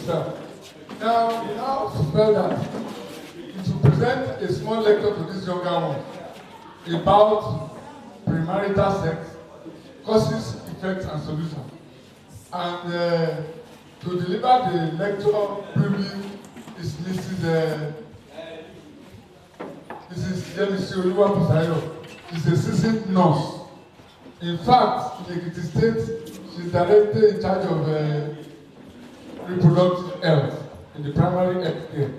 sir. Now, we now spell that to present a small lecture to this younger one about premarital sex, causes, effects, and solutions. And to deliver the lecture briefly is Mrs. Jemisi Oluwabusayo. She's a seasoned nurse. In fact, in Ekiti State, she's directly in charge of reproductive health in the primary health care.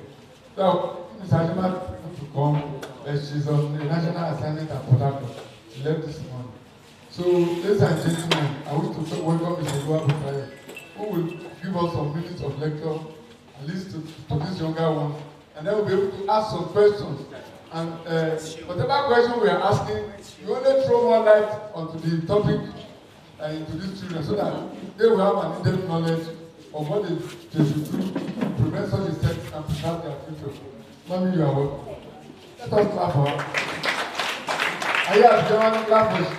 So, Ms. Halima to come, she's on the national assignment at Port Harcourt. She left this morning. So, ladies and gentlemen, I wish to welcome Mr. Oluwabusayo, who will give us some minutes of lecture, at least to this younger one, and then we'll be able to ask some questions. And whatever question we are asking, you only throw more light onto the topic into these children so that they will have an in-depth knowledge of what they should do to prevent such a sex and preserve their future. Mommy, you are welcome. Let us clap for her. Are you at German clap for her?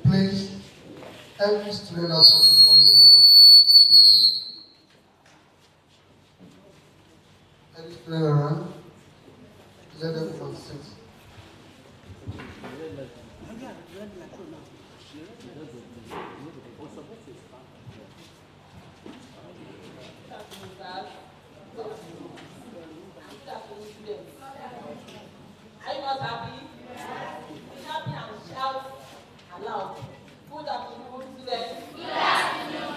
Please, every student has to come now. Every student around, let them come sit. Are you not happy? Be happy and shout aloud. Good afternoon, students. Good afternoon,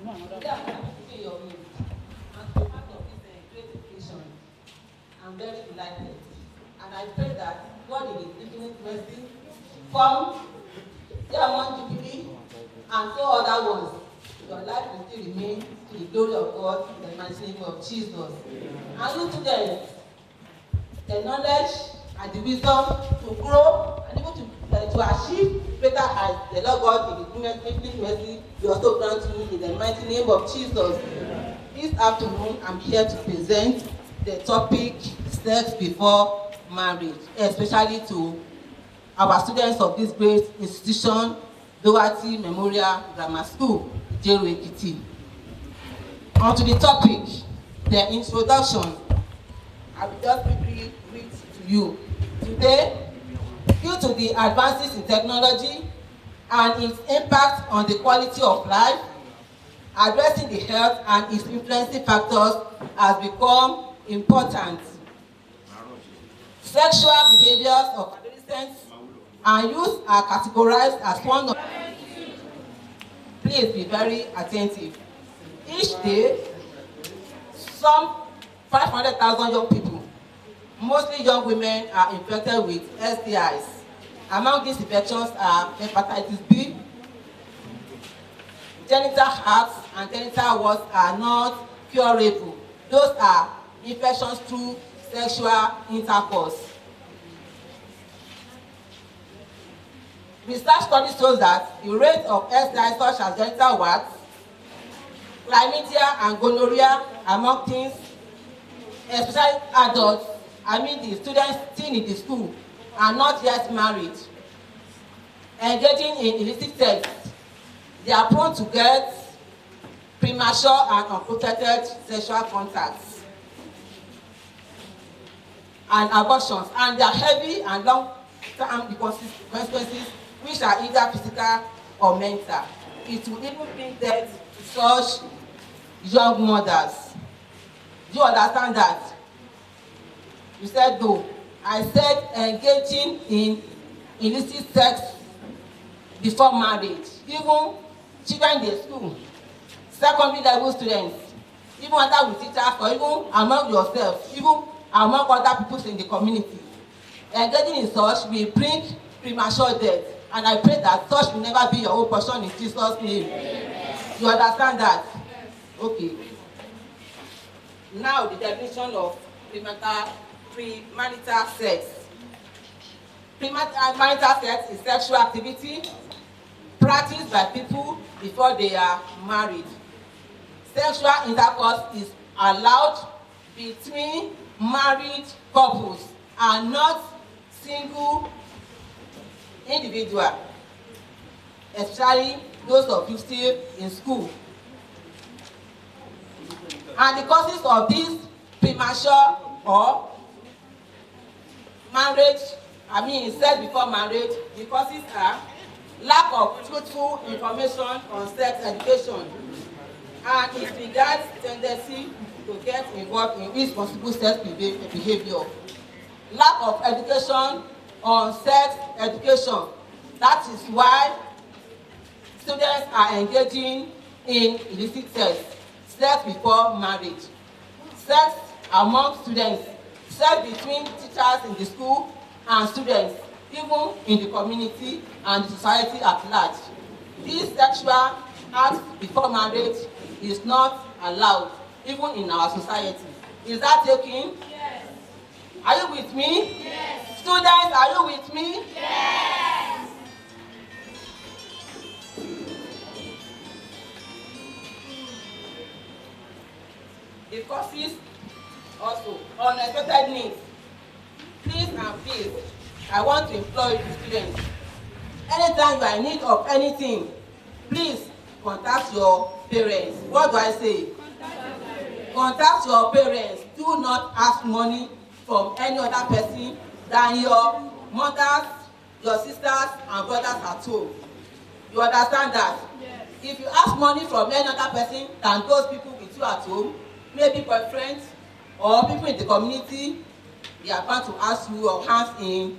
ma'am. Good afternoon to your name. And to be part of this great occasion, I'm very delighted. And I pray that God in His infinite mercy, from Diamond Jubilee and so other ones, your life will still remain to the glory of God in the mighty name of Jesus. And you students, the knowledge and the wisdom to grow and even to achieve greater heights. The Lord God in His infinite mercy will also grant you in the mighty name of Jesus. This afternoon, I'm here to present the topic sex before marriage, especially to our students of this great institution, Doherty Memorial Grammar School, Ijero, Ekiti. On to the topic, the introduction. I will just quickly read to you. Today, due to the advances in technology and its impact on the quality of life, addressing the health and its influencing factors has become important. Sexual behaviors of adolescents and youth are categorized as one of. Please be very attentive. Each day, some 500,000 young people, mostly young women, are infected with STIs. Among these infections are hepatitis B, genital herpes, and genital warts are not curable. Those are infections through sexual intercourse. Research studies shows that the rate of STIs such as genital warts, chlamydia, and gonorrhea among teens, especially adults, the students still in the school, are not yet married, engaging in illicit sex, they are prone to get premature and unprotected sexual contacts and abortions, and their heavy and long-term consequences, which are either physical or mental. It will even bring death to such young mothers. Do you understand that? You said no. I said engaging in illicit sex before marriage. Even children in the school, secondary level students, even other with teachers, or even among yourself, even among other people in the community. Engaging in such will bring premature death. And I pray that such will never be your own portion in Jesus' name. Amen. You understand that? Okay. Now the definition of premarital sex. Premarital sex is sexual activity practiced by people before they are married. sexual intercourse is allowed between married couples and not single individual, especially those of you still in school. And the causes of this premature or marriage, sex before marriage, the causes are lack of truthful information on sex education and it regards tendency to get involved in irresponsible sex behavior. Lack of education on sex education. That is why students are engaging in illicit sex before marriage, sex among students, sex between teachers in the school and students, even in the community and the society at large. This sexual act before marriage is not allowed, even in our society. Is that taken? Yes. Are you with me? Yes. Students, are you with me? Yes. The causes also unexpected needs. Please and please, I want to implore you students. Anytime you are in need of anything, please contact your parents. What do I say? Contact your parents. Do not ask money from any other person than your mothers, your sisters, and brothers at home. You understand that? Yes. If you ask money from any other person than those people with you at home, maybe boyfriends or people in the community, they are bound to ask you your hands in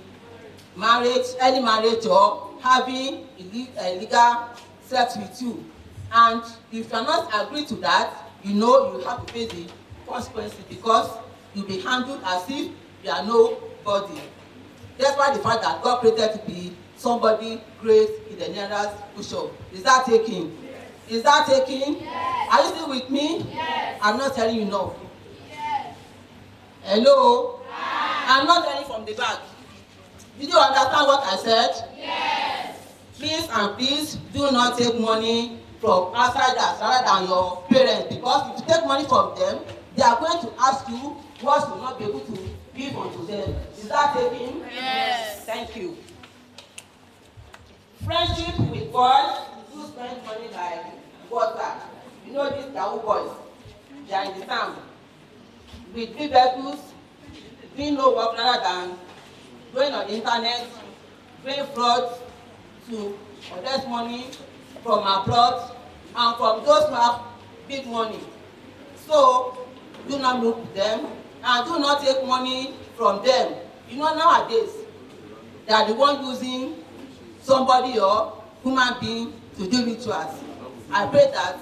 marriage, early marriage, or having illegal sex with you. And if you are not agree to that, you know you have to face the consequences because you'll be handled as if you are nobody. That's why the fact that God created to be somebody great in the nearest push-up. Is that taking? Yes. Is that taking? Yes. Are you still with me? Yes. I'm not telling you no. Yes. Hello? Yes. I'm not telling from the back. Did you understand what I said? Yes. Please and please do not take money from outsiders rather than your parents, because if you take money from them, they are going to ask you what you will not be able to give unto them. Is that taking? Yes. Thank you. Friendship with boys who spend money like water. You know these Yahoo boys, they are in the town with big vehicles, doing no work rather than going on the internet, doing fraud to collect money from abroad and from those who have big money. So do not look to them and do not take money from them. You know nowadays they are the one using somebody or human being to do rituals. I pray that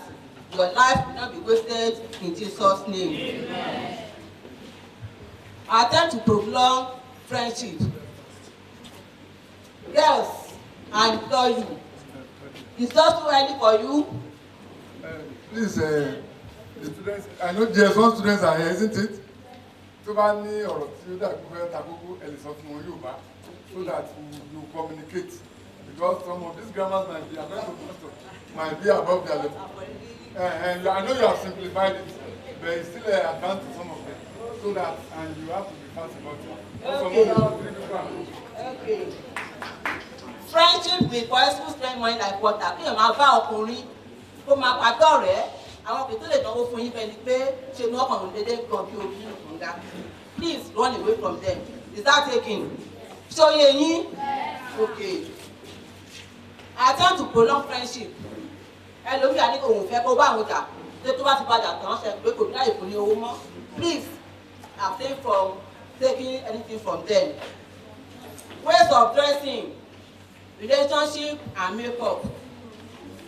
your life will not be wasted in Jesus' name. Amen. Attempt to prolong friendship. Girls, I implore you. It's just too early for you. Please, the students, I know GS1 students are here, isn't it? So that so that you communicate. Because some of these grammars might be above their level. And I know you have simplified it, but it's still an advance to some of them. So that, and you have to be fast about it. Okay. Friendship with boys who spend money like water. Kí ẹ̀ máa bá ọkùnrin kó máa pàdé ọ̀rẹ́. Àwọn kìí tó lè náwó fún yín bẹ́ẹ̀ ni pé ṣe ní ọkàn òun dédé kan bí omi nǹkan. Please run away from them. Is that taking? Ṣóyè yín? Okay. Attempt to prolong friendship. Ẹlòmíà ní òun fẹ́ kó bá àwọn jà. Ṣé tó bá ti padà tán ṣe pé kò ní láyè fún ní owó mọ́? Please abstain from taking anything from them. Ways of dressing, relationship and makeup.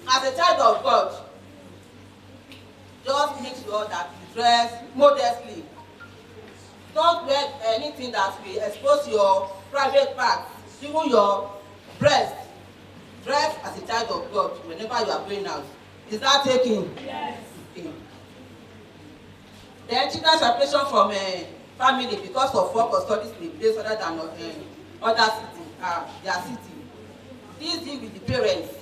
As a child of God, just make sure that you dress modestly. Don't wear anything that will expose your private parts, even your breast. Dress as a child of God whenever you are going out. Is that taking? Yes. Okay. Then children separation from family because of work or studies in a place other than other city, their city. This deal with the parents.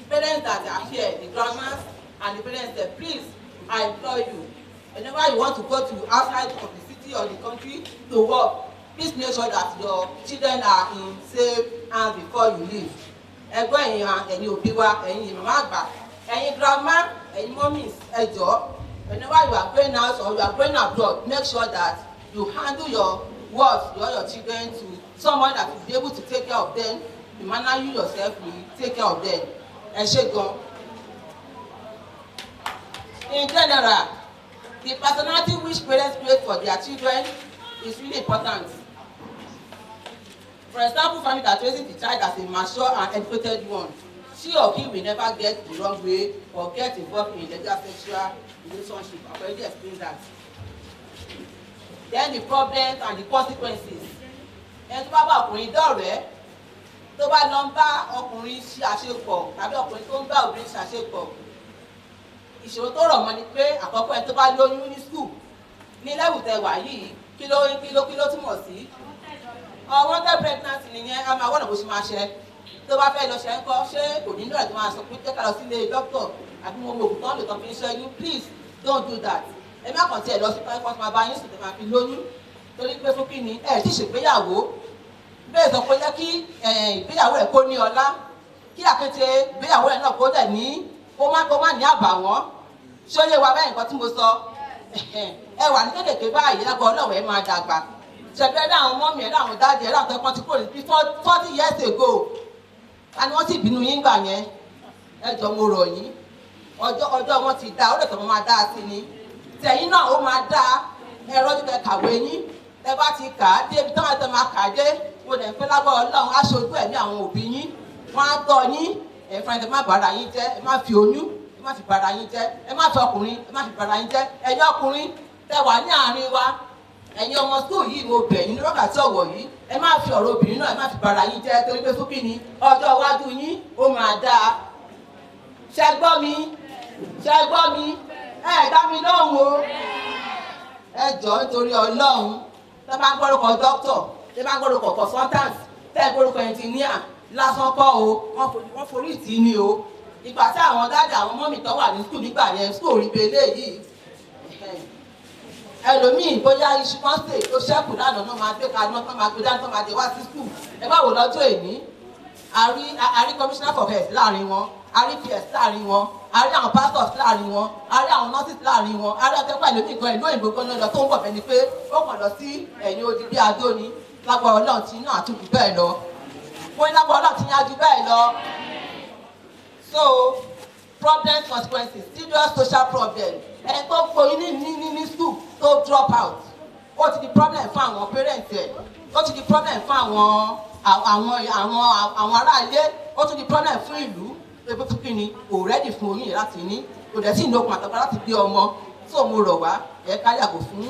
Parents that are here, the grandmas and the parents that please I implore you, whenever you want to go to outside of the city or the country to work, please make sure that your children are in safe hands before you leave. Ẹgbẹ́ ẹ̀yin òbí wa, ẹ̀yin màmá àgbà, ẹ̀yin grandma, ẹ̀yin mummies, ẹ jọ̀ọ́, whenever you are going out or you are going abroad, make sure that you handle your words, your children to someone that will be able to take care of them, the manner you yourself will take care of them. Ẹ ṣé gan. In general, the personality which parents create for their children is really important. For example, family that raises the child as a mature and educated one, she or he will never get the wrong way or get involved in illegal sexual relationship. I've already explained that. Then the problems and the consequences. Ẹni tó bá bá ọkùnrin dọ̀rẹ́, tó bá lọ ń bá ọkùnrin ṣe àṣepọ̀ tàbí ọkùnrin tó ń bá obìnrin ṣe àṣepọ̀. Ìṣòro tó rọ̀ mọ́ ni pé àkọ́kọ́ ẹni tó bá lóyún ní school ní level tẹ́ wà yìí kí ló túmọ̀ sí. Unwanted pregnancy nìyẹn a máa wọ́nà bó ṣe máa ṣe. Tó bá fẹ́ lọ ṣe ń kọ́ ṣé kò nílò ẹ̀ tó máa sọ pé jẹ́ ká lọ sílé doctor àbí mo mọ òògùn tó ń lò tán fi ń ṣẹ́yún, please don't do that. Ẹ má kàn tiẹ̀ lọ sí pé wọ́n máa bá yín sùn tẹ̀ máa fi lóyún torí pé fún kí ni ẹ̀ tí ṣègbéyàwó bẹ́ẹ̀ sọ pé jẹ́ kí ìgbéyàwó ẹ̀ kó ní ọlá kí àkété ìgbéyàwó ẹ̀ náà kó dẹ̀ ní kó má ní àbàwọ́n ṣé ó yé wa bẹ́ẹ̀ nǹkan tí mo sọ ẹ wà ní kékèké báyìí lágbo ọlọ́wọ́ ẹ máa dàgbà ṣẹ̀bí ẹ̀dá àwọn mọ́mí ẹ̀dá àwọn dáàdì ẹ̀dá àwọn tẹ́kọ́ ti kúrò ní 40 years ago ta ni wọ́n sì bínú yín gbà yẹn ẹ jọ mo rọ̀ yín ọjọ́ wọn ti dá ó lè tọ́ mọ́ máa dá sí ni tẹ̀yìn náà ó máa dá ẹ̀rọ títẹ̀ kàwé yín ẹ bá ti kà á dé ibi táwọn ẹ̀tẹ̀ máa kà á dé mo lè pẹ́ lágbọ́ ọlọ́run aṣojú ẹ̀mí àwọn òbí yín wọ́n á tọ́ yín ẹ̀fọn ẹ̀ má bàrà yín jẹ́ ẹ má fi oyún ẹ má fi bàrà yín jẹ́ ẹ má fi ọkùnrin ẹ má fi bàrà yín jẹ́ ẹ̀yin ọkùnrin tẹ wà ní àárín wa ẹ̀yin ọmọ skul yìí mo bẹ̀ yín ní wákàtí ọ̀wọ̀ yìí ẹ má fi ọ̀rọ̀ obìnrin náà ẹ má fi bàrà yín jẹ́ torí pé sókè ni ọjọ́ iwájú yín ó máa dáa ṣẹ gbọ́ mi ẹ dá mi lóhùn o ẹ jọ̀ọ́ nítorí ọlọ́run tẹ bá ń gbọ́dọ̀ dókítọ̀ tẹ bá ń gbọ́dọ̀ consultant tẹ gbọ́dọ̀ engineer lásán kọ́ o wọ́n forí tì í ní o ìgbà tí àwọn dáàdì àwọn mọ́mì tó wà ní skul nígbà yẹn skul rí belé yìí ẹlòmíì bóyá iṣu kan ṣe tó ṣẹ́kù lánàá náà máa gbé kaná tó máa gbé dání tó máa jẹ wá sí skul ẹ bá wò lọ́jọ́ èní a rí commissioner for health láàrin wọn a rí ps láàrin wọn a rí àwọn pastors láàrin wọn a rí àwọn nurses láàrin wọn a rí akẹ́kọ̀ọ́ ẹlòmíì gan ìlú òyìnbó gan lọ tó ń bọ̀ bẹ́ni pé ó kàn lọ sí ẹ̀yìn odi bí adó ni lágbára ọlọ́run tí náà àtúntò bẹ́ẹ̀ lọ wọ́n ní lágbára ọlọ́run tí yẹn á ju bẹ́ẹ̀ lọ. So problems consequences serious social problem ẹ tó gboyún ní school tó drop out ó ti di problem fún àwọn parents ẹ ó ti di problem fún àwọn ará ilé ó ti di problem fún ìlú pé fún kíni kò rẹ́dì fún oyún yẹn láti ní kò dẹ̀ sí ìnokùn àtàkùn láti gbé ọmọ tó mo rọ̀ wá ẹ ká yàgò fún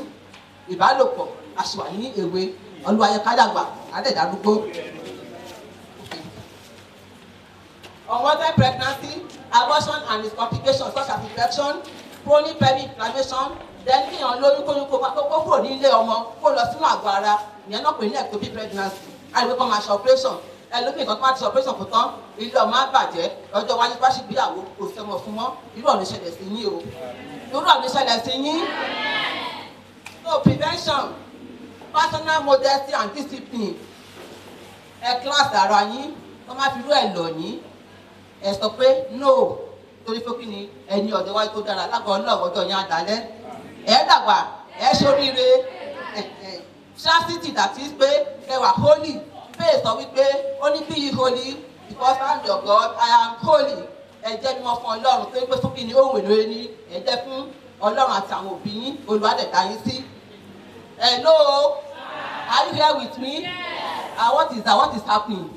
ìbálòpọ̀ àṣìwà ní èwe olúwa yẹ ká dàgbà àdẹ̀dàdúgbò. Unwanted pregnancy, abortion and its complications such as infection, chronic pelvic inflammation, then kíyàn lóyún kóyún kó kúrò ní ilé ọmọ kó lọ sínú àgọ́ ara ìyẹn náà pè ní ectopic pregnancy àìpé kan máa ṣe operation ẹlòmíì kan tó máa ti ṣe operation fún tán ilé ọmọ á bàjẹ́ ọjọ́ wájú bá ṣègbéyàwó kò sẹ́mọ̀ fún mọ́ irú ọ̀nà ìṣẹ̀lẹ̀ sí yín o irú ọ̀nà ìṣẹ̀lẹ̀ sí yín. So prevention, personal modesty and discipline ẹ class ara yín wọ́n máa fi irú ẹ̀ lọ̀ yín ẹ sọ pé no torí fún kí ni ẹni ọ̀dọ́ wájú tó dára lágọ̀ọ́ ọlọ́wọ́ ọjọ́ yẹn àdálẹ́ ẹ dàgbà ẹ ṣoríire chastity that is pé ẹ wà holy bẹ́ẹ̀ sọ wípé ó ní be holy because I am your God I am holy ẹ jẹ́ mímọ́ fún ọlọ́run torí pé fún kí ni òun èlò ẹni ẹ jẹ́ fún ọlọ́run àti àwọn òbí yín olùwádẹ́ta yín sí. Hello, are you here with me? What is that? What is happening?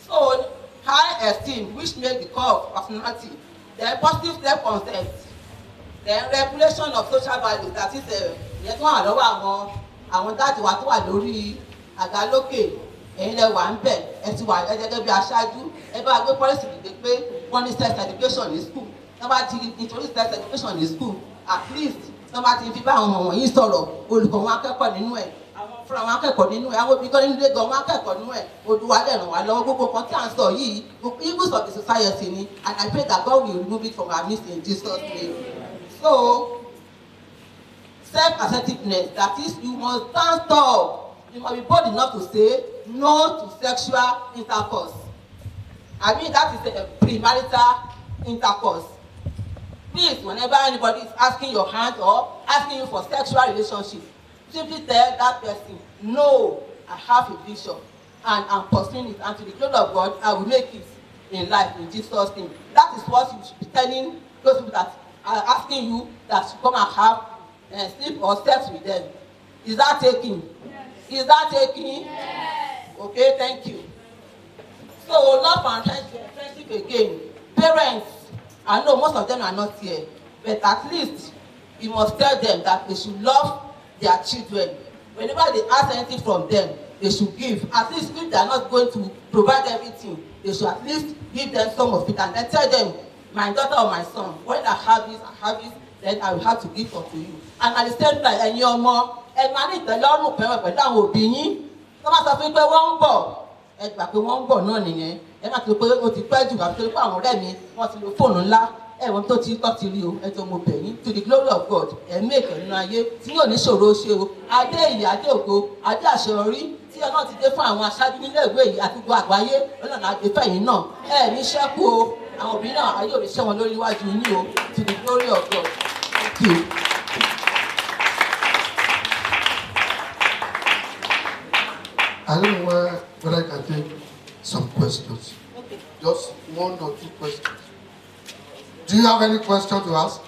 So, high esteem, which makes the core of personality, then positive self-concept, then regulation of social values, that is ìyẹn tó wà lọ́wọ́ àwọn dáàdì wa tó wà lórí àga lókè ẹ̀yin lẹ wà ń bẹ̀ ẹ ti wà gẹ́gẹ́ bí aṣáájú ẹ bá gbé pọ́lísì dìde pé wọ́n ní sex education ní school wọ́n bá ti nítorí sex education ní school at least wọ́n bá ti fi bá àwọn ọmọ wọ̀nyí sọ̀rọ̀ olùkọ́ wọn akẹ́kọ̀ọ́ nínú ẹ̀ àwọn fúnra wọn akẹ́kọ̀ọ́ nínú ẹ̀ àwọn òbí tó nínú ilé gan wọn akẹ́kọ̀ọ́ nínú ẹ̀ Olúwa dẹ̀ ràn wá lọ́wọ́ gbogbo kan tí à ń sọ yìí evils of the society ni and I pray that God will remove it from our midst in Jesus' name. So self-assertiveness, that is, you must stand tall. You must be bold enough to say no to sexual intercourse. I mean, that is a premarital intercourse. Please, whenever anybody is asking your hand or asking you for sexual relationship, simply tell that person, no, I have a vision and I'm pursuing it, and to the glory of God, I will make it in life in Jesus' name. That is what you should be telling those people that are asking you that you come and have sleep or sex with them. Is that taking? Yes. Is that taking? Yes. Okay, thank you. So, love and friendship again. Parents, I know most of them are not here, but at least you must tell them that they should love their children. Whenever they ask anything from them, they should give. At least if they are not going to provide everything, they should at least give them some of it and then tell them, my daughter or my son, when I have this, then I will have to give unto you. And at the same time, ẹ̀yin ọmọ, ẹ máa ní ìtẹ́lọ́rùn pẹ̀lú àwọn òbí yín. Tó máa sọ fún pé wọ́n ń bọ̀, ẹ gbà pé wọ́n ń bọ̀ náà nìyẹn. Ẹ má ti pé ó ti pẹ́ jù àti pé àwọn ọ̀rẹ́ mi wọ́n ti lo fóònù ńlá. Ẹ̀wọ̀n tó ti tọ́ ti rí o, ẹ jọ mo bẹ̀ yín. To the glory of God, ẹ̀mí èkó nínú ayé tí yóò ní ṣòro ṣe o. Adé ìyè, adé ògo, adé àṣeyọrí tí ọlọ́run ti dé fún àwọn aṣáájú nílé ìwé yìí àti gbogbo àgbáyé ọlọ́run àgbẹ̀ fẹ̀yìn náà. Ẹ ní ṣẹ́kù o, àwọn òbí náà ayé òbí ṣẹ́ wọn lórí iwájú yín o. To the glory of God. Thank you. I don't know whether I can take some questions. Okay. Just one or two questions. Do you have any question to ask?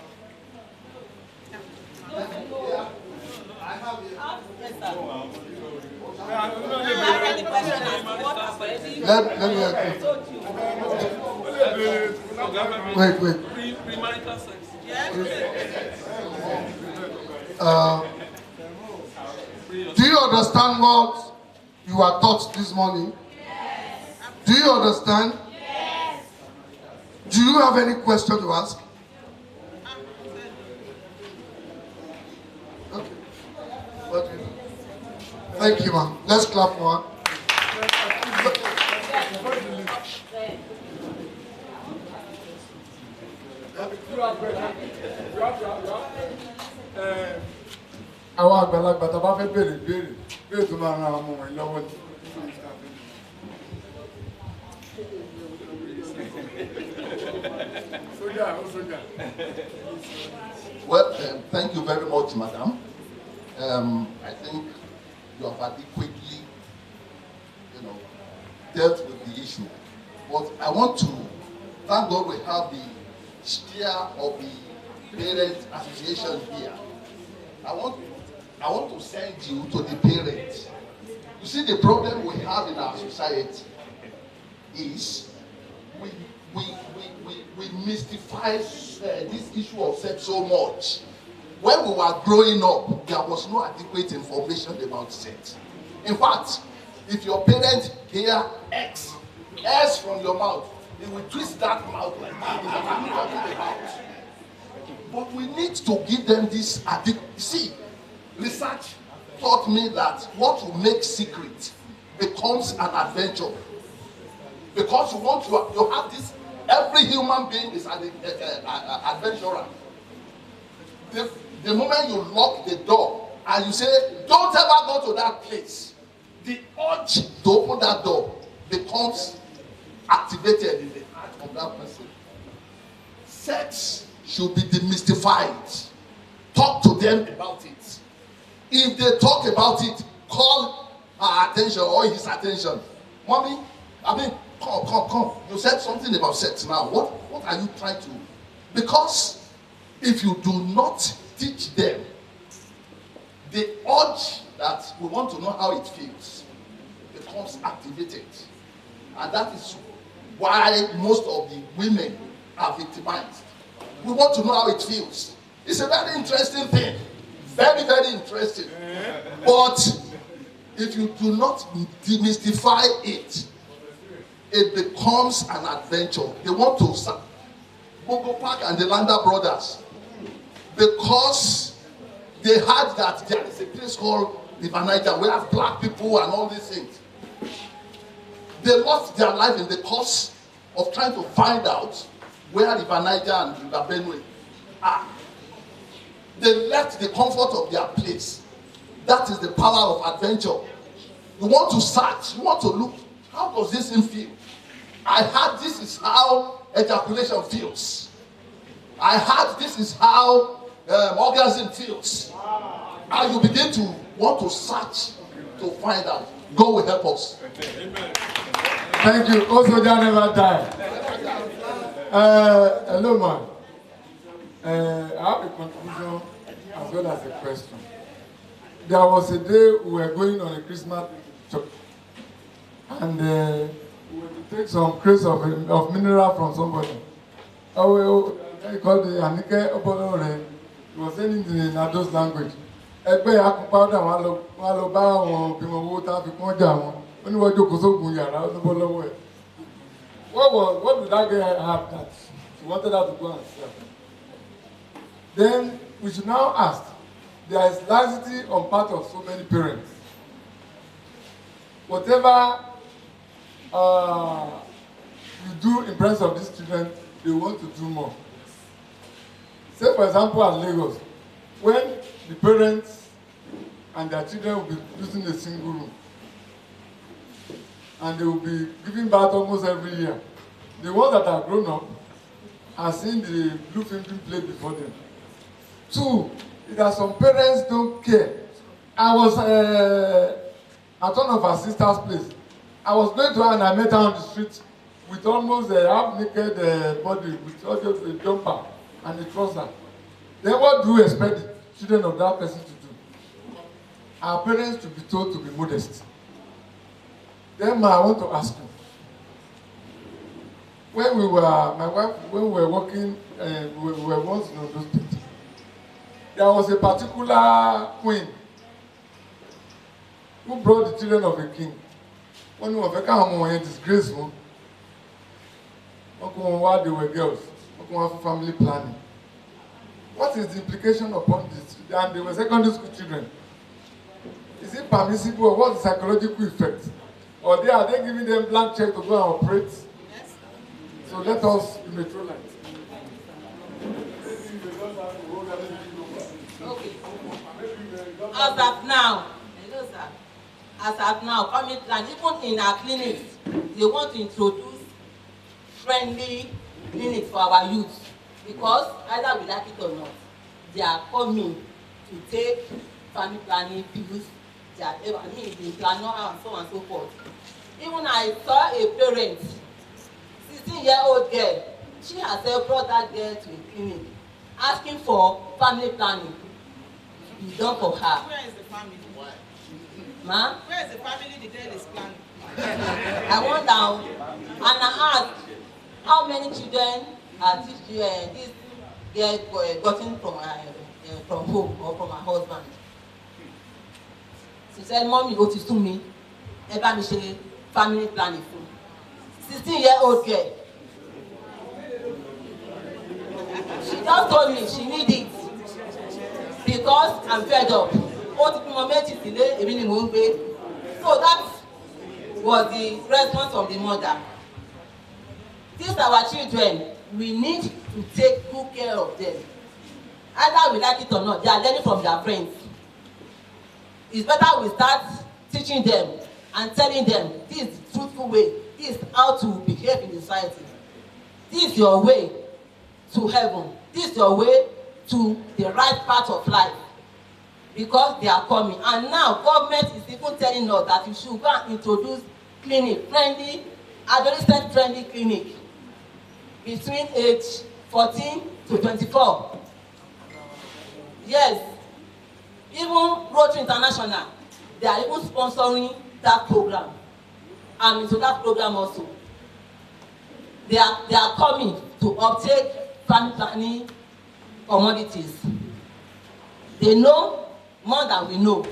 Let me help you. Wait. Premarital sex. Do you understand what you are taught this morning? Yes. Do you understand? Yes. Do you have any question to ask? Okay. What do you do? Thank you, ma'am. Let's clap for her. Àwọn àgbàlagbà tá a bá fẹ́ béèrè tó máa ran ọmọ wọn lọ́wọ́ ni. Well, thank you very much, madam. I think you have adequately, dealt with the issue. But I want to thank God we have the chair of the Parent Association here. I want to send you to the parents. You see, the problem we have in our society is we mystify this issue of sex so much. When we were growing up, there was no adequate information about sex. In fact, if your parents hear S from your mouth, they will twist that mouth like that. But we need to give them this see, research taught me that what you make secret becomes an adventure. Because you have this, every human being is an adventurer. The moment you lock the door and you say, don't ever go to that place, the urge to open that door becomes activated in the heart of that person. Sex should be demystified. Talk to them about it. If they talk about it, call her attention or his attention. Mommy, come. You said something about sex now. What are you trying to? Because if you do not teach them, the urge that we want to know how it feels becomes activated. And that is why most of the women are victimized. We want to know how it feels. It's a very interesting thing. Very, very interesting. But if you do not demystify it, it becomes an adventure. They want to Bogo Park and the Landa brothers, because they heard that there is a place called River Niger. We have black people and all these things. They lost their life in the course of trying to find out where River Niger and River Benue are. They left the comfort of their place. That is the power of adventure. You want to search, you want to look, how does this thing feel? I heard this is how ejaculation feels. I heard this is how orgasm feels. And you begin to want to search to find out. God will help us. Amen. Thank you. Also, they never die. Hello, man. I have a contribution as well as a question. There was a day we were going on a Christmas trip, and we were to take some crates of mineral from somebody. He called the Anike Obolore. He was saying in Nado's language. Ẹgbẹ́ akùnpáwọ́dà wọn lọ bá àwọn òbí wọn owó tá a fi kún ọjà wọn. Ó ní wọ́n jókòó sóògùn yàrá ó ní bọ́ lọ́wọ́ ẹ̀. What did that girl have that she wanted her to go and sell? Then we should now ask, there is laxity on part of so many parents. Whatever you do in presence of these children, they want to do more. Say for example at Lagos, when the parents and their children will be using a single room, and they will be giving birth almost every year. The ones that are grown up are seeing the blue film being played before them. Two, that some parents don't care. I was at one of our sister's place. I was going to her and I met her on the street with almost a half-naked body, with just a jumper and a trouser. Then what do you expect the children of that person to do? Our parents should be told to be modest. Then I want to ask you, when we were, my wife, when we were working, we were once in those states, there was a particular queen who brought the children of a king. When we were disgraceful, while they were girls, for family planning. What is the implication upon this? And they were secondary school children. Is it permissible or what's the psychological effect? Or are they giving them blank check to go and operate? Yes. So let us be neutralize. Okay. As of now, hello sir. As of now, family plan, even in our clinics, they want to introduce friendly clinics for our youth. Because either we like it or not, they are coming to take family planning pills. The planner and so on and so forth. Even I saw a parent, 16-year-old girl, she herself brought that girl to a clinic, asking for family planning to be done for her. Where is the family? Ma? Where is the family the girl is planning? I went down and I asked, how many children are this girl gotten from home or from her husband? She said, Mommy, what is to me? Eba mi ṣe family planning for 16-year-old girl. She just told me she need it because I'm fed up. So that was the response of the mother. These are our children. We need to take good care of them. Either we like it or not, they are learning from their friends. It's better we start teaching them and telling them this is the truthful way, this is how to behave in society. This is your way to heaven. This is your way to the right path of life. Because they are coming. And now government is even telling us that you should go and introduce clinic-friendly, adolescent-friendly clinic between age 14 to 24. Yes. Even Rotary International, they are even sponsoring that program. I'm into that program also. They are coming to uptake family planning commodities. They know more than we know.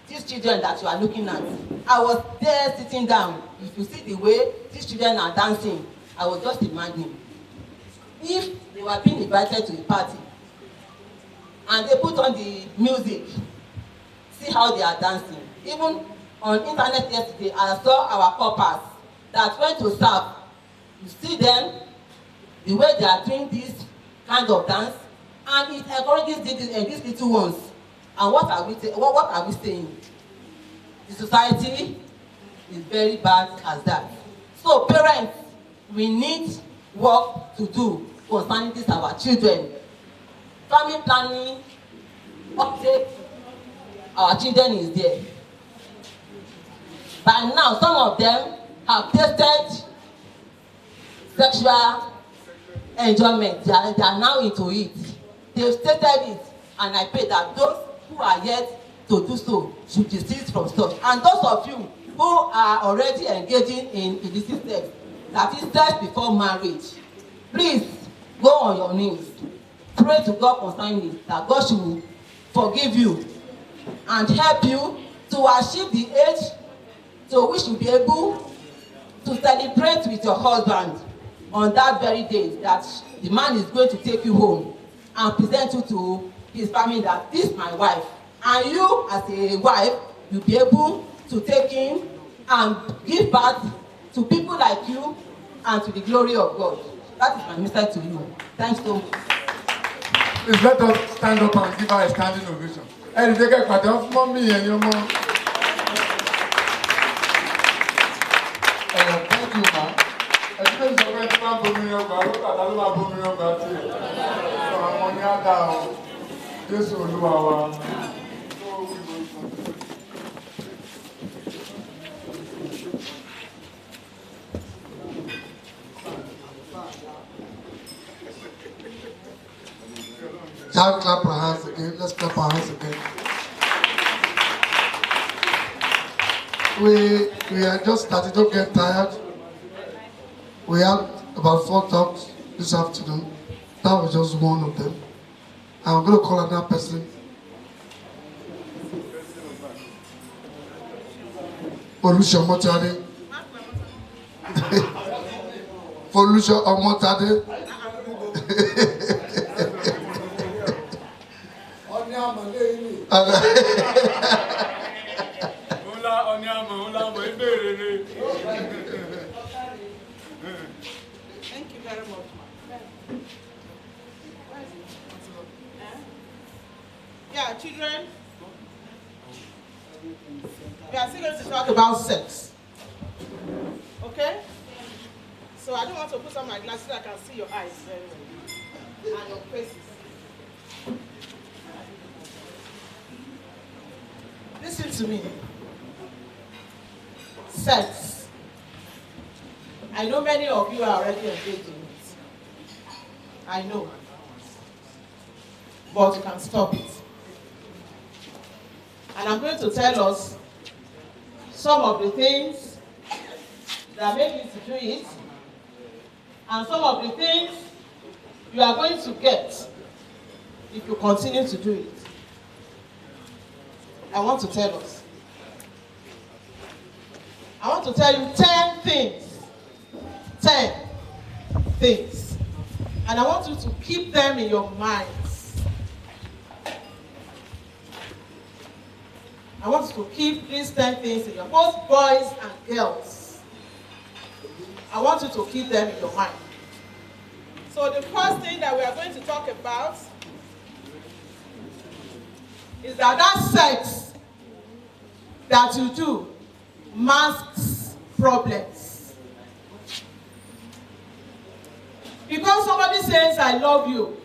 These children that you are looking at, I was there sitting down. If you see the way these children are dancing, I was just imagining. If they were being invited to a party, and they put on the music, see how they are dancing. Even on internet yesterday, I saw our coppers that went to serve. You see them, the way they are doing this kind of dance, and it encourages these little ones. And what are we saying? The society is very bad as that. So parents, we need work to do concerning this our children. Family planning, uptake, our children is there. By now, some of them have tasted sexual enjoyment. They are now into it. They've tasted it, and I pray that those who are yet to do so should desist from such. And those of you who are already engaging in illicit sex, that is sex before marriage, please go on your knees. Pray to God concerning it, that God should forgive you and help you to achieve the age to which you'll be able to celebrate with your husband on that very day that the man is going to take you home and present you to his family that this is my wife. And you as a wife, you'll be able to take him and give birth to people like you and to the glory of God. That is my message to you. Thanks so much. Please let us stand up and give her a standing ovation. Hey, take a part of mommy and your mom. Thank you, ma. Ẹgbẹ́ ìjọba ẹni máa ń bomi ọgbà lókà tá ló máa bomi ọgbà tí àwọn ní àdá ọ Jésù Olúwa wa. Shall we clap our hands again? Let's clap our hands again. We are just starting. Don't get tired. We have about 4 talks this afternoon. That was just one of them. I'm going to call another person. Folusha Omotade. Folusha Omotade. Thank you very much. Yeah, children. We are still going to talk about sex. Okay? So I don't want to put on my glasses so I can see your eyes very well. And your faces. Listen to me. Sex. I know many of you are already engaged in it. I know. But you can stop it. And I'm going to tell us some of the things that make you to do it, and some of the things you are going to get if you continue to do it. I want to tell us. I want to tell you 10 things. 10 things. And I want you to keep them in your minds. I want you to keep these 10 things in your mind, both boys and girls. I want you to keep them in your mind. So the first thing that we are going to talk about is that sex that you do masks problems. Because somebody says, I love you,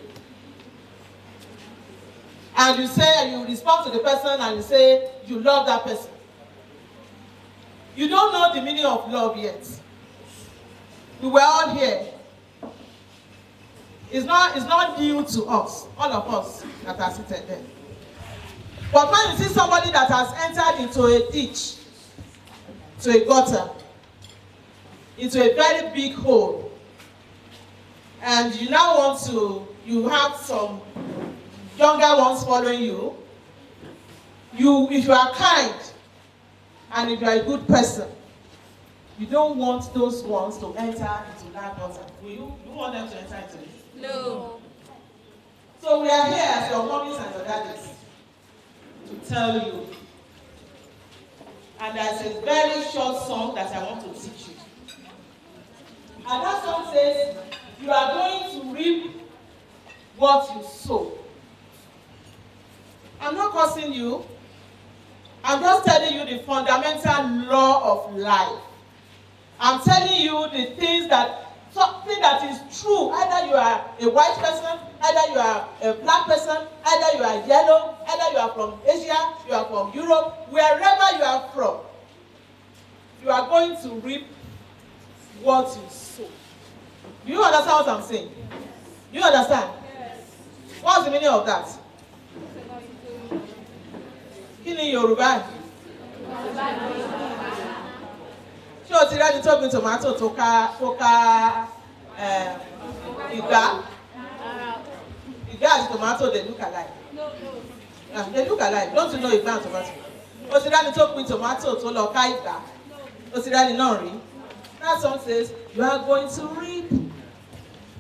and you say, you respond to the person and you say, you love that person. You don't know the meaning of love yet. We were all here. It's not new to us, all of us that are seated there. But when you see somebody that has entered into a ditch, to a gutter, into a very big hole, and you now want to, you have some younger ones following you, if you are kind, and if you are a good person, you don't want those ones to enter into that gutter. You want them to enter into it? No. So we are here as your mommies and your daddies to tell you And there's a very short song that I want to teach you. And that song says, you are going to reap what you sow. I'm not cursing you. I'm just telling you the fundamental law of life. I'm telling you the things that, something that is true. Either you are a white person, either you are a black person, either you are yellow, either you are from Asia, you are from Europe, wherever you are from, you are going to reap what you sow. Do you understand what I'm saying? Do you understand? Yes. What's the meaning of that? Kí ni Yorùbá? Ṣé o ti rẹ́ni tó gbin tomato tó ká ìgbá? Ìgbá àti tomato they look alike. They look alike. Don't you know ìgbá and tomato? O ti rẹ́ni tó gbin tomato tó lọ ká ìgbá. O ti rẹ́ni náà rí. That song says, you are going to reap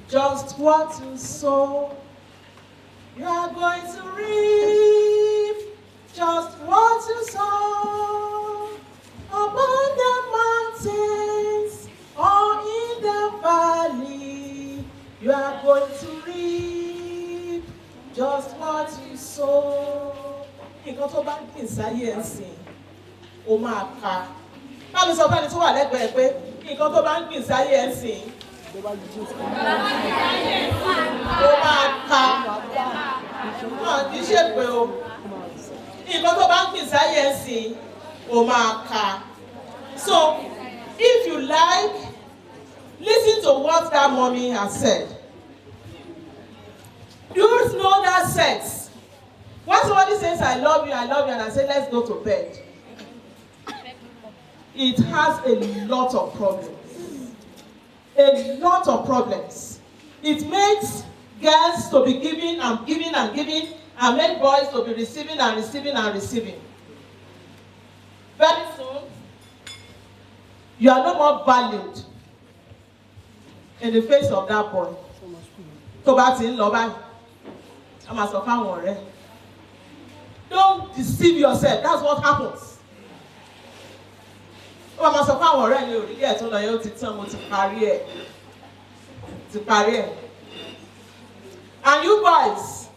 just what you sow. You are going to reap just what you sow. Upon the mountains or in the valley, you are going to reap just what you sow. Nǹkan tó bá gbìn sáyé ẹ̀sìn, ó máa ká. Báwo sọ fún ẹni tó wà lẹ́gbẹ̀ẹ́ pé nǹkan tó bá ń gbìn sáyé ẹ̀sìn, ó máa ká. Kì í ṣe pé o. Nǹkan tó bá ń gbìn sáyé ẹ̀sìn, ó máa ká. So, if you like, listen to what that mommy has said. Do you know that sex? When somebody says, I love you, and I say, let's go to bed, it has a lot of problems. A lot of problems. It makes girls to be giving and giving and giving, and make boys to be receiving and receiving and receiving. Very soon, you are no more valued in the face of that boy. Tó bá ti ń lọ báyìí, a máa sọ fáwọn ọ̀rẹ́. Don't deceive yourself. That's what happens. Ó máa sọ fáwọn ọ̀rẹ́ mi ò rí ẹ̀ tó lọ yóò ti tán, mo ti parí ẹ̀. Ti parí ẹ̀. And you boys,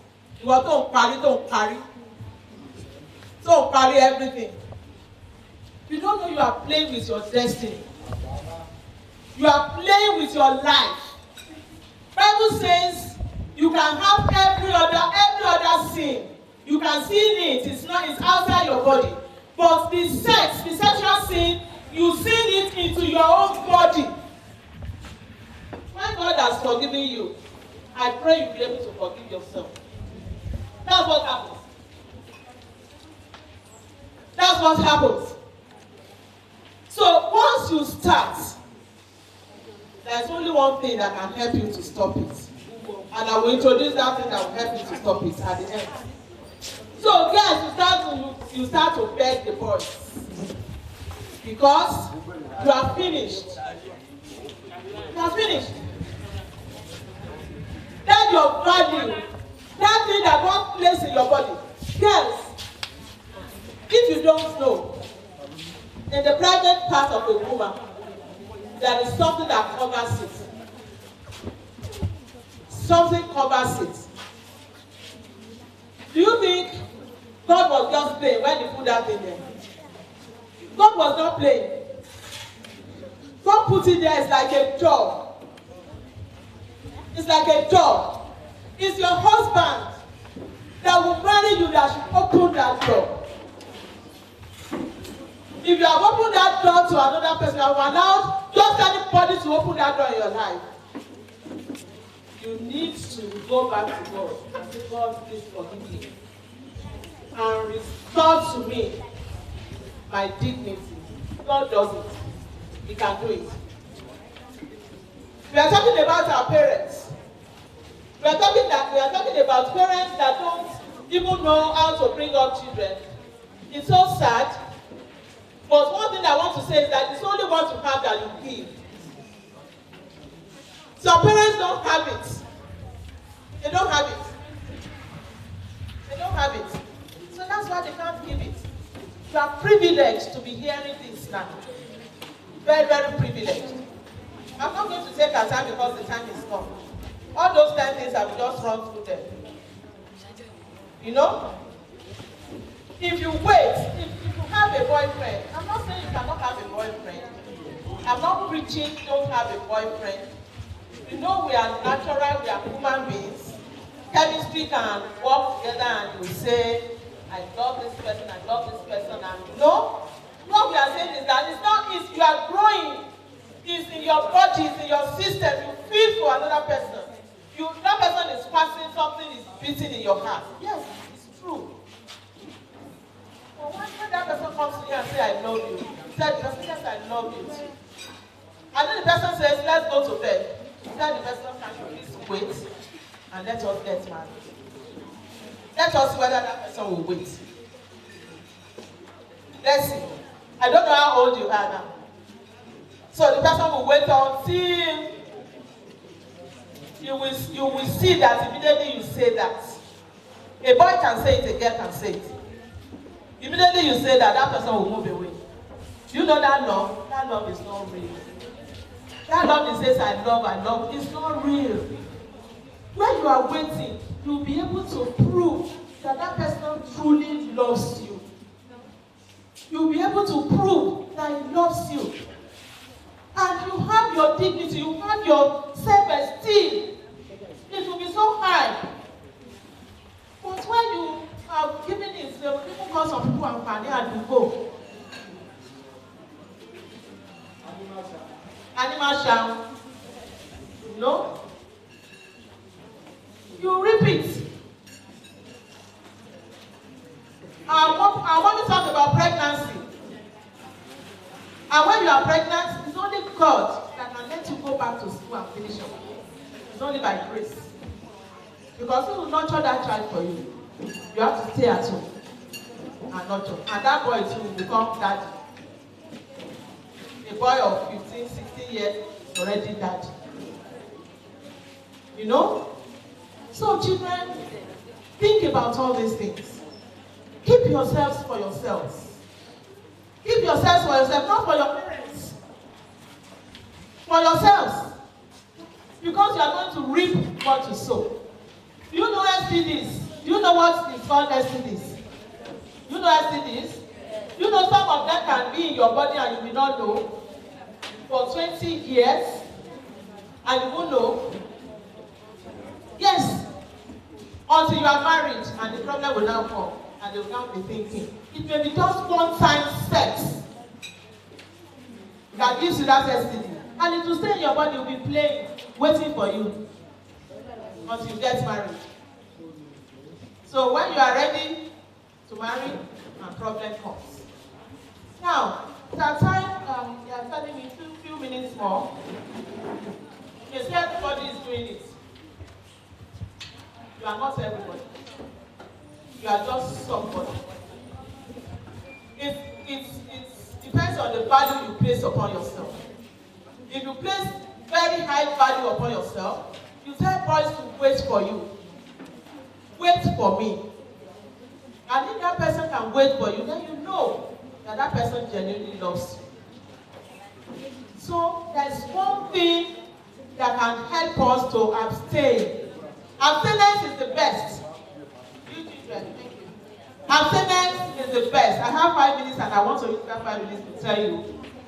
ìwọ tó ń parí everything. You don't know you are playing with your destiny. You are playing with your life. Bible says you can have every other sin. You can see it. It's outside your body. But the sexual sin, you sin it into your own body. When God has forgiven you, I pray you'll be able to forgive yourself. That's what happens. That's what happens. So once you start, there's only one thing that can help you to stop it. And I will introduce that thing that will help you to stop it at the end. So guys, you start to beg the boys. Because you are finished. You are finished. That's your value. That thing that God placed in your body. Girls, if you don't know, in the private part of a woman, there is something that covers it. Something covers it. Do you think God was just playing when He put that in there? God was not playing. God put it there. It's like a job. It's like a job. It's your husband that will marry you that should open that door. If you have opened that door to another person, you have allowed just anybody to open that door in your life. You need to go back to God and say, God, please forgive me. And restore to me my dignity. God does it. He can do it. We are talking about our parents. We are talking about parents that don't even know how to bring up children. It's so sad. But one thing I want to say is that it's only what you have that you give. Some parents don't have it. They don't have it. They don't have it. So that's why they can't give it. You are privileged to be hearing this now. Very, very privileged. I'm not going to take our time because the time is gone. All those 10 things I will just run through them. You know? If you wait, if you have a boyfriend, I'm not saying you cannot have a boyfriend. I'm not preaching don't have a boyfriend. You know we are natural, we are human beings. Chemistry can work together and you say, I love this person, and no. What we are saying is that it's not easy. You are growing. It's in your body, it's in your system. You feel for another person. That person is passing, something is beating in your heart. Yes, it's true. But when that person comes to you and says, I love you, tell the person, yes, I love you too. And then the person says, let's go to bed. Tell the person, can you please wait and let us get married. Let us see whether that person will wait. Let's see. I don't know how old you are now. So the person will wait until you will see that immediately you say that. A boy can say it, a girl can say it. Immediately you say that, that person will move away. You know that love? That love is not real. That love that says I love, is not real. When you are waiting, you'll be able to prove that that person truly loves you. You'll be able to prove that he loves you. And you have your dignity, you have your self-esteem. It will be so high. But when you are giving it, people call some people and money and you go. Animal sham. No? You repeat. I want to talk about pregnancy. And when you are pregnant, it's only God that can let you go back to school and finish up. It's only by grace. Because He will nurture that child for you. You have to stay at home and nurture. And that boy too will become daddy. A boy of 15, 16 years is already daddy. You know? So children, think about all these things. Keep yourselves for yourselves. Keep yourselves for yourself, not for your parents. For yourselves. Because you are going to reap what you sow. Do you know STDs? Do you know what is called STDs? Do you know STDs? Do you know some of them can be in your body and you will not know? For 20 years, and you won't know. Yes. Until you are married and the problem will now come. And they will now be thinking, it may be just one-time sex that gives you that STD. And it will stay in your body, it will be playing, waiting for you until you get married. So when you are ready to marry, a problem comes. Now, at time, you are telling me few minutes more. You see everybody is doing it. You are not everybody. You are just somebody. It depends on the value you place upon yourself. If you place very high value upon yourself, you tell boys to wait for you. Wait for me. And if that person can wait for you, then you know that that person genuinely loves you. So there's one thing that can help us to abstain. Abstinence is the best. Abstinence is the best. I have 5 minutes and I want to use that 5 minutes to tell you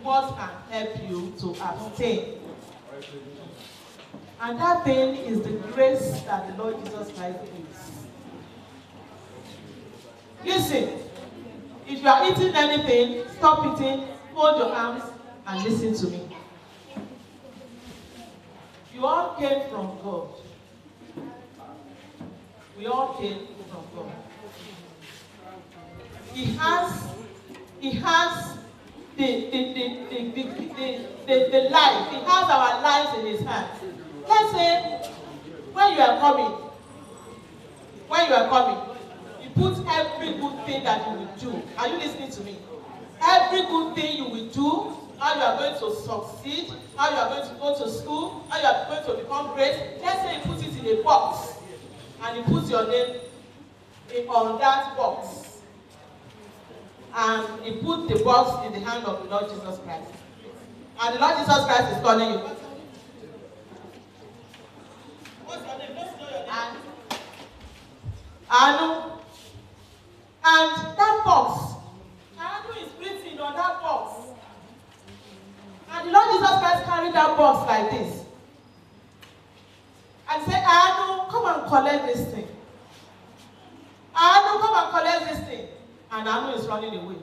what can help you to abstain. And that thing is the grace that the Lord Jesus Christ gives. Listen, if you are eating anything, stop eating, hold your arms and listen to me. You all came from God. We all came from God. He has the life. He has our lives in His hands. Let's say when you are coming, you put every good thing that you will do. Are you listening to me? Every good thing you will do, how you are going to succeed, how you are going to go to school, how you are going to become great. Let's say you put it in a box and you put your name on that box. and he put the box in the hand of the Lord Jesus Christ. And the Lord Jesus Christ is calling you. What's your name? Let's know your name. Anu. And that box, Anu is breathing on that box. And the Lord Jesus Christ carried that box like this. And said, Anu, come and collect this thing. Anu, come and collect this thing. And Anu is running away.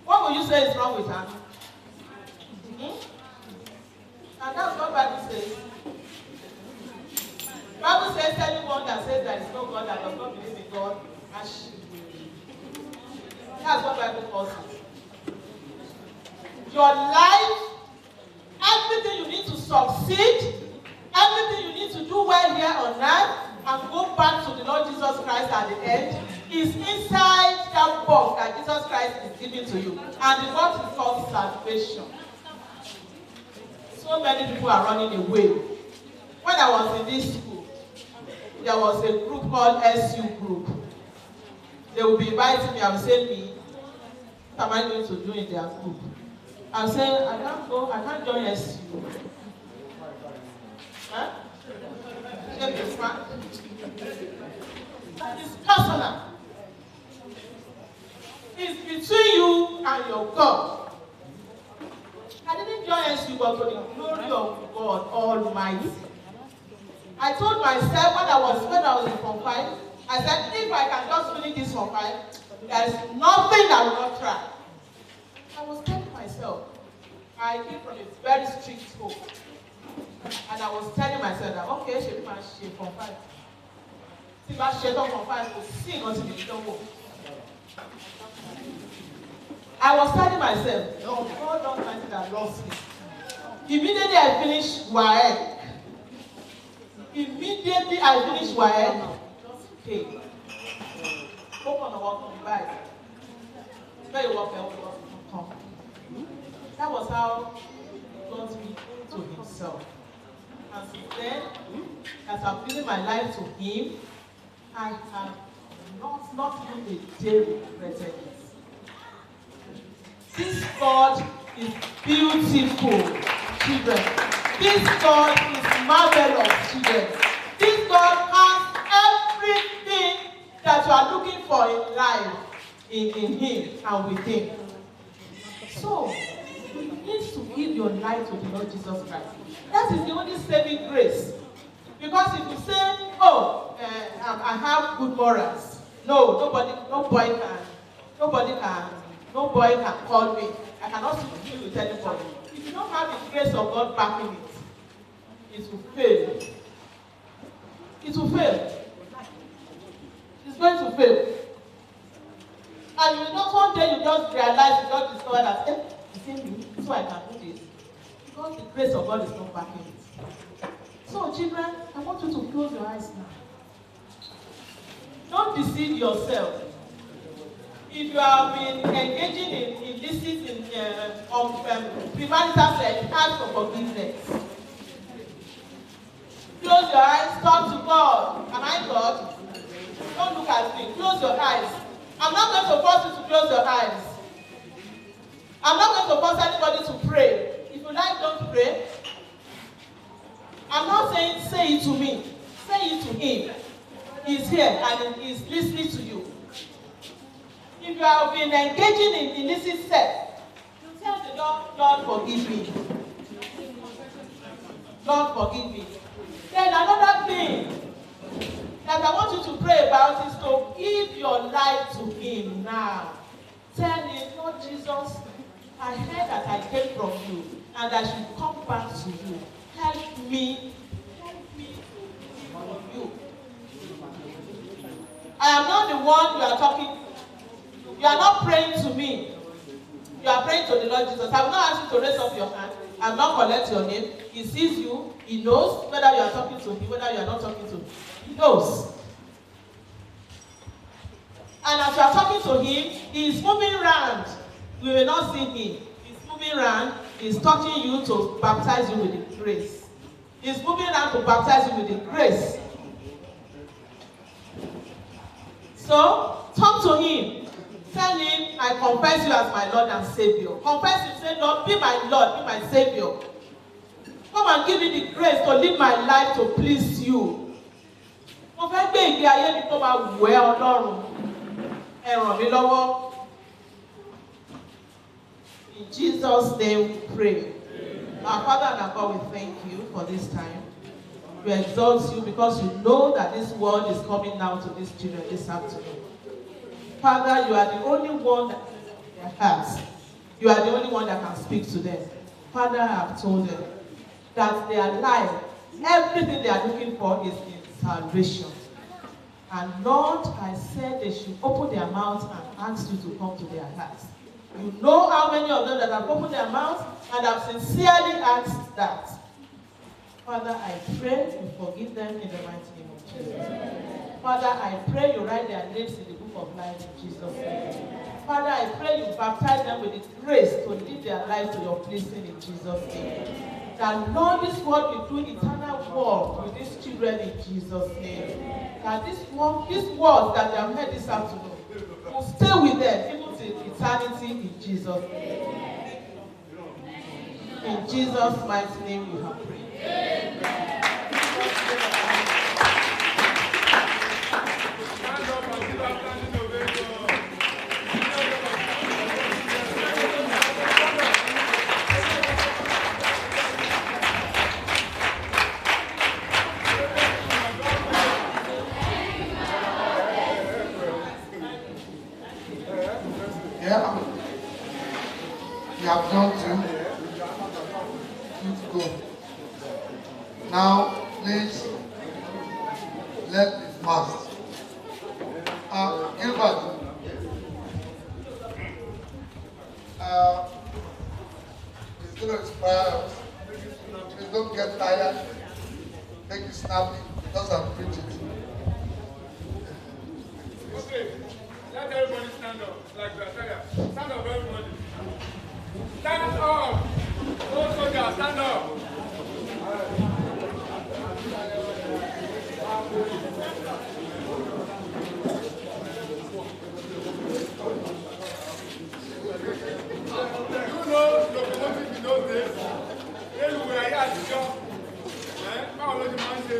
What will you say is wrong with Anu? And that's what Bible says. Bible says anyone that says there is no God, that does not believe in God, as that's what Bible calls it. Your life, everything you need to succeed, everything you need to do well here on earth, and go back to the Lord Jesus Christ at the end, is inside that box that Jesus Christ is giving to you. And the box is called salvation. So many people are running away. When I was in this school, there was a group called SU group. They will be inviting me. I will say, me, what am I going to do in their group? I will say, I can't go, I can't join SU. Huh? It's personal. It's between you and your God. I didn't join SU, but for the glory of God Almighty. I told myself when I was in Form 5, I said, if I can just finish this Form 5, there is nothing I will not try. I was telling myself, I came from a very strict home. And I was telling myself that, okay, she be my shape Form 5. See, my shape Form 5 will sing until the don't work. I was telling myself, no, God don't find that lost me. Immediately I finished WAEC. Immediately I finished WAEC. Just came. Open the walk on the bike. Where you walk, come. That was how he got me to himself. And since then, as I'm giving my life to him, I have not even a day regretted it. This God is beautiful, children. This God is marvelous, children. This God has everything that you are looking for in life in him and with him. So, you need to give your life to the Lord Jesus Christ. That is the only saving grace. Because if you say, oh, I have good morals, no boy can call me. I cannot deal with anybody. If you don't have the grace of God backing it, it will fail. It will fail. It's going to fail. And you know, one day you just realize, you just discover that, it's in me, so I can do this. Because the grace of God is not backing it. So, children, I want you to close your eyes now. Don't deceive yourself. If you have been engaging in illicit premarital sex, ask for forgiveness. Close your eyes, talk to God. Am I God? Don't look at me. Close your eyes. I'm not going to force you to close your eyes. I'm not going to force anybody to pray. If you like, don't pray. I'm not saying say it to me. Say it to him. He's here and he's listening to you. If you have been engaging in illicit sex, you tell the Lord, Lord, forgive me. Lord, forgive me. Then another thing that I want you to pray about is to give your life to him now. Tell him, Lord Jesus, I heard that I came from you and I should come back to you. Help me from you. I am not the one you are talking to. You are not praying to me. You are praying to the Lord Jesus. I will not ask you to raise up your hand. I will not collect your name. He sees you. He knows whether you are talking to him, whether you are not talking to him. He knows. And as you are talking to him, he is moving around. We will not see him. He's moving around. He's touching you to baptize you with the grace. He's moving around to baptize you with the grace. So, Talk to him. Tell him, I confess you as my Lord and Savior. Confess him, say, Lord, be my Lord, be my Savior. Come and give me the grace to live my life to please you. Mo fẹ́ gbé ìgbé ayé mi tó máa wù ẹ́ Ọlọ́run. Ẹ ràn mí lọ́wọ́. In Jesus' name we pray. Our Father and our God, we thank you for this time. We exalt you because you know that this word is coming now to these children this afternoon. Father, you are the only one that knows their hearts. You are the only one that can speak to them. Father, I have told them that their life, everything they are looking for is in salvation. And Lord, I said they should open their mouths and ask you to come to their hearts. You know how many of them that have opened their mouths and have sincerely asked that. Father, I pray you forgive them in the mighty name of Jesus. Father, I pray you write their names in the book of life in Jesus' name. Father, I pray you baptize them with the grace to live their life to your pleasing in Jesus' name. That Lord, this word will do eternal work with these children in Jesus' name. That this word that they have heard this afternoon will stay with them even to eternity in Jesus' name. In Jesus' mighty name we have prayed. Yeah, we have done two. Two to go. Now, please let me fast. Gilbert, it's going to inspire us. Please don't get tired. Make it snappy. Just preach it. Okay, let everybody stand up like we are tired. Stand up, everybody. Stand up. Go soldier, stand up. You know locomotive in those days. Railway ayé àtijọ́. Báwo ló ti máa ń ṣe?